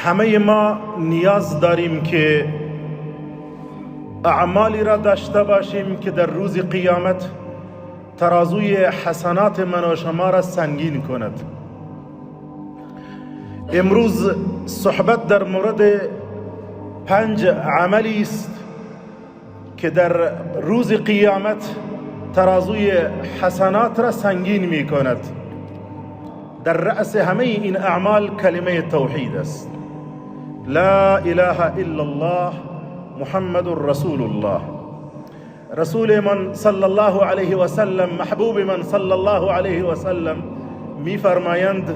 همه ما نیاز داریم که اعمالی را داشته باشیم که در روز قیامت ترازوی حسنات من و شما را سنگین کند. امروز صحبت در مورد 5 عملی است که در روز قیامت ترازوی حسنات را سنگین می کند. در رأس همه این اعمال کلمه توحید است. لا اله الا الله محمد رسول الله. رسول من صلی الله علیه و سلم، محبوب من صلی الله علیه و سلم می فرمایند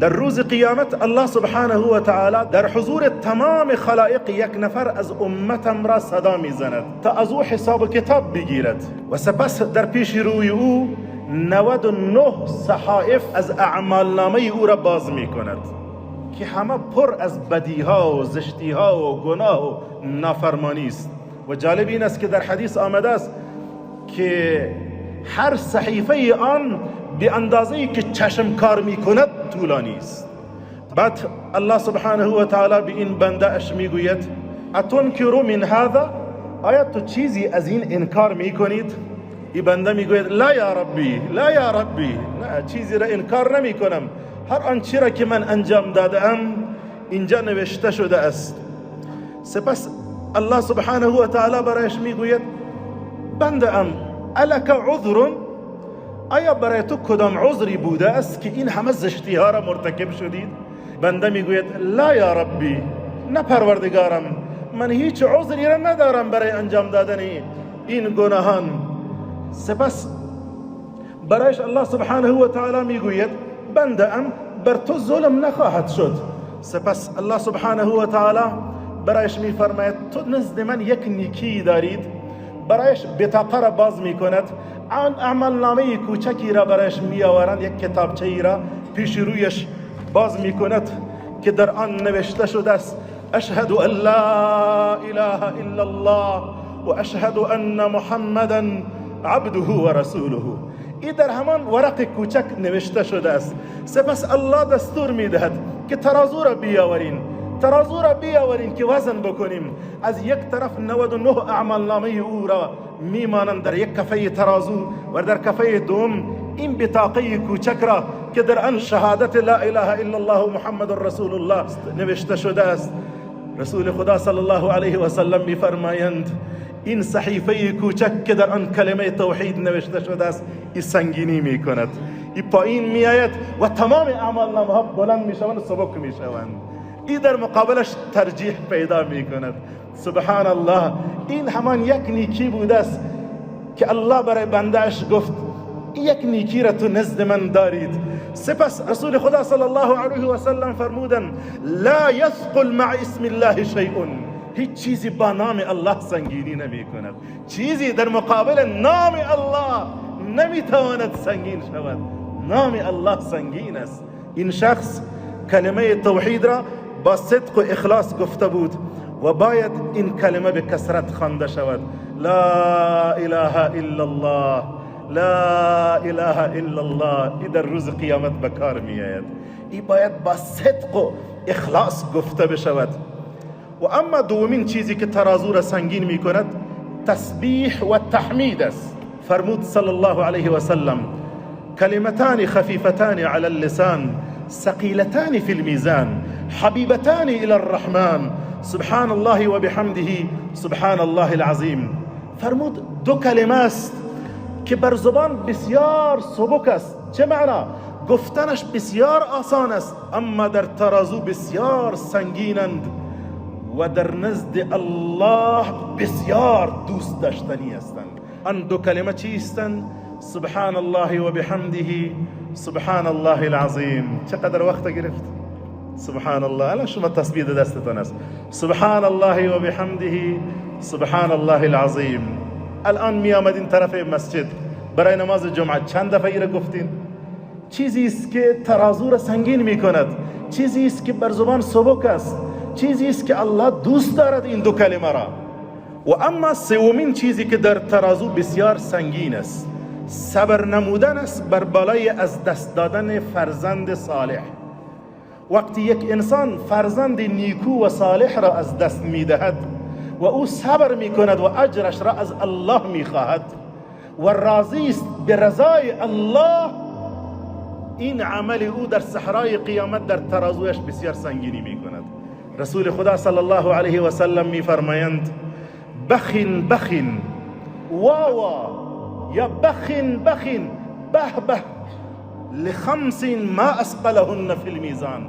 در روز قیامت الله سبحانه و تعالی در حضور تمام خلائق یک نفر از امتم را صدا می زند تا از او حساب کتاب بگیرد و سپس در پیش روی او 99 صحائف از اعمال نامه او را باز می کند که همه پر از بدیها و زشتیها و گناه و نافرمانی است. و جالب این است که در حدیث آمده است که هر صحیفه آن به اندازه‌ای که چشم کار می کند طولانی است. بعد الله سبحانه و تعالی به این بنده اش می گوید اتنکروا من هذا، آیا تو چیزی از این انکار می کنید؟ این بنده می گوید لا یا ربی، لا یا ربی، نه چیزی را انکار نمی کنم، هر آنچه را که من انجام دادم اینجا نوشته شده است. سپس الله سبحانه و تعالی برایش می گوید بنده ام الک عذر، آیا برای تو کدام عذری بوده است که این همه زشتی ها را مرتکب شدید؟ بنده می گوید لا یا ربی، نه پروردگارم، من هیچ عذری را ندارم برای انجام دادن این گناهان. سپس برایش الله سبحانه و تعالی می گوید بنده ام بر تو ظلم نخواهد شد. سپس الله سبحانه و تعالی برایش می فرماید تو نزد من یک نیکی دارید. برایش بطاقه را باز می کند، آن اعمال نامه کوچکی را برایش می آورند، یک کتابچه‌ای را پیش رویش باز می کند که در آن نوشته شده است اشهد ان لا اله الا الله و اشهد ان محمدا عبده و رسوله. این در همان ورق کوچک نوشته شده است. سپس الله دستور می دهد که ترازو را بیاورین، ترازو را بیاورین که وزن بکنیم. از یک طرف 99 اعمال نامه او را میمانند در یک کفه ترازو و در کفه دوم این بطاقه کوچک را که در آن شهادت لا اله الا الله محمد رسول الله نوشته شده است. رسول خدا صلی الله علیه و سلم میفرمایند این صحیفه کوچک که در آن کلمه توحید نوشته شده است این سنگینی میکند، این پایین میآید و تمام اعمال نامه ها بلند میشوند و سبک میشوند. این در مقابلش ترجیح پیدا می کند. سبحان الله، این همان یک نیکی بوده است که الله برای بندهش گفت یک نیکی را تو نزد من دارید. سپس رسول خدا صلی الله علیه و سلم فرمودند لا یثقل مع اسم الله شیء، هیچ چیزی با نام الله سنگینی نمی کند. چیزی در مقابل نام الله نمی تواند سنگین شود. نام الله سنگین است. این شخص کلمه توحید را با صدق و اخلاص گفته بود و باید این کلمه به کثرت خوانده شود. لا اله الا الله، لا اله الا الله. این در روز قیامت به کار می آید. این باید با صدق و اخلاص گفته بشود. و اما دومین چیزی که ترازو را سنگین می کند تسبیح و تحمید است. فرمود صلی الله علیه و سلم کلمتان خفیفتان علی اللسان ثقيلتان في الميزان حبيبتان إلى الرحمن سبحان الله وبحمده سبحان الله العظیم. فرمود دو کلمه است که بر زبان بسیار سبک است. چه معنا؟ گفتنش بسیار آسان است اما در ترازو بسیار سنگینند و در نزد الله بسیار دوست داشتنی هستند. آن دو کلمه چیستند؟ سبحان الله و بحمده سبحان الله العظیم. چقدر وقت گرفت؟ سبحان الله. الان شما تسبیح دستتان است. سبحان الله و بحمده سبحان الله العظیم. الان می آمدین طرف مسجد برای نماز جمعه چند دفعه ایره گفتین؟ چیزی است که ترازو را سنگین می کند، چیزی است که بر زبان سبک است، چیزی است که الله دوست دارد این دو کلمه را. و اما سومین چیزی که در ترازو بسیار سنگین است صبر نمودن است بر بالای از دست دادن فرزند صالح. وقتی یک انسان فرزند نیکو و صالح را از دست میدهد و او صبر میکند و اجرش را از الله میخواهد و راضی است به رضای الله، این عمل او در صحرای قیامت در ترازویش بسیار سنگینی میکند. رسول خدا صلی الله علیه و سلم میفرمایند بخین بخین واوا یا بخین بخین به به لخمس ما اسقلهن فی المیزان،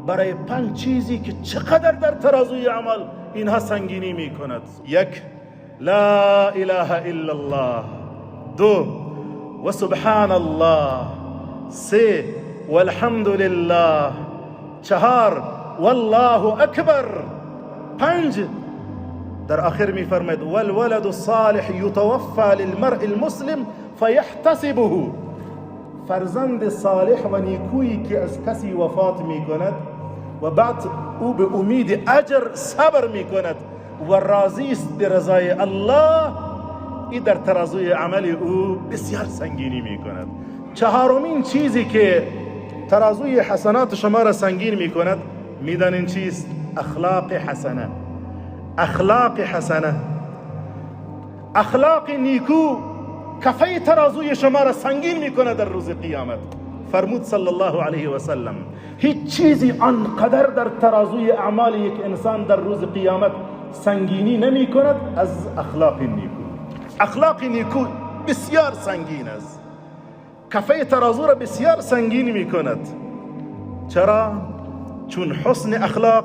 برای 5 چیزی که چقدر در ترازوی عمل اینها سنگینی میکند. 1 لا اله الا الله، 2 و سبحان الله، 3 والحمد لله، 4 والله اکبر، 5 در آخر میفرماید والولد الصالح یتوفى للمرء المسلم فیحتسبه، فرزند صالح و نیکویی که از کسی وفات میکند و بعد او به امید اجر صبر میکند و راضی است به رضای الله، این در ترازوی عمل او بسیار سنگینی میکند. 4مین چیزی که ترازوی حسنات شما را سنگین میکند میدانین چیست؟ اخلاق حسنه. اخلاق حسنه، اخلاق نیکو کفه ترازوی شما را سنگین میکنه در روز قیامت. فرمود صلی الله علیه و سلم هیچ چیزی آنقدر در ترازوی اعمال یک انسان در روز قیامت سنگینی نمی کند از اخلاق نیکو. اخلاق نیکو بسیار سنگین است، کفه ترازو را بسیار سنگین می کند. چرا؟ چون حسن اخلاق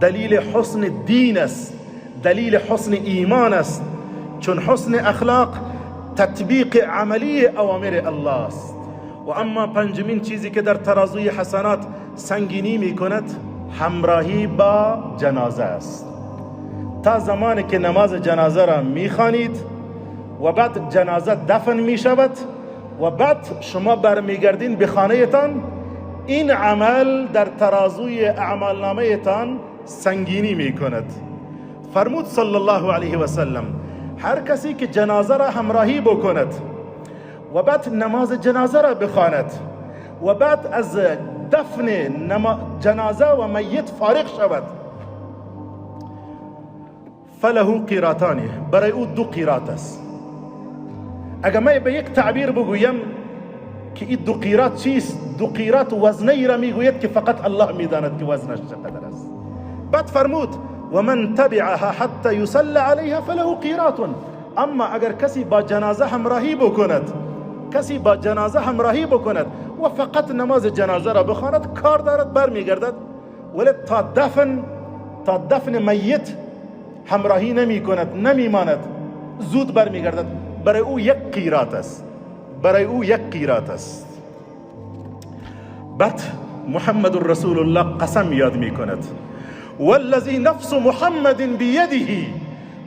دلیل حسن دین است، دلیل حسن ایمان است. چون حسن اخلاق تطبیق عملی اوامر الله است. و اما 5مین چیزی که در ترازوی حسنات سنگینی می کند همراهی با جنازه است. تا زمانی که نماز جنازه را می خوانید و بعد جنازه دفن می شود و بعد شما برمیگردین به خانه تان، این عمل در ترازوی اعمال نامه تان سنگینی می کند. فرمود صلی الله علیه و سلم هر کسی که جنازه را همراهی بکند و بعد نماز جنازه را بخواند و بعد از دفن جنازه و میت فارغ شود، فله قیراتان، برای او 2 قیرات است. اگر من به یک تعبیر بگویم که این 2 قیرات چیست، 2 قیرات وزنی را میگوید که فقط الله میداند که وزنش چقدر است. بعد فرمود و من تبعها حتی یصلی علیها فله قیرات. اما اگر کسی با جنازه همراهی بکند، کسی با جنازه همراهی بکند و فقط نماز جنازه را بخواند، کار دارد برمیگردد، ولی تا دفن میت همراهی نمی کند، نمیماند، زود برمیگردد، برای او 1 قیرات است، برای او 1 قیرات است. بعد محمد رسول الله قسم یاد می کند والذی نفس محمد بیده،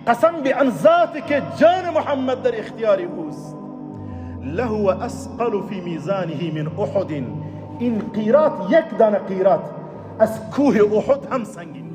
قسم به آن ذاتی که جان محمد در اختیار اوست، له و اسقل فی میزانه من احد، این قیرات 1 دانه قیرات از کوه احد هم سنگین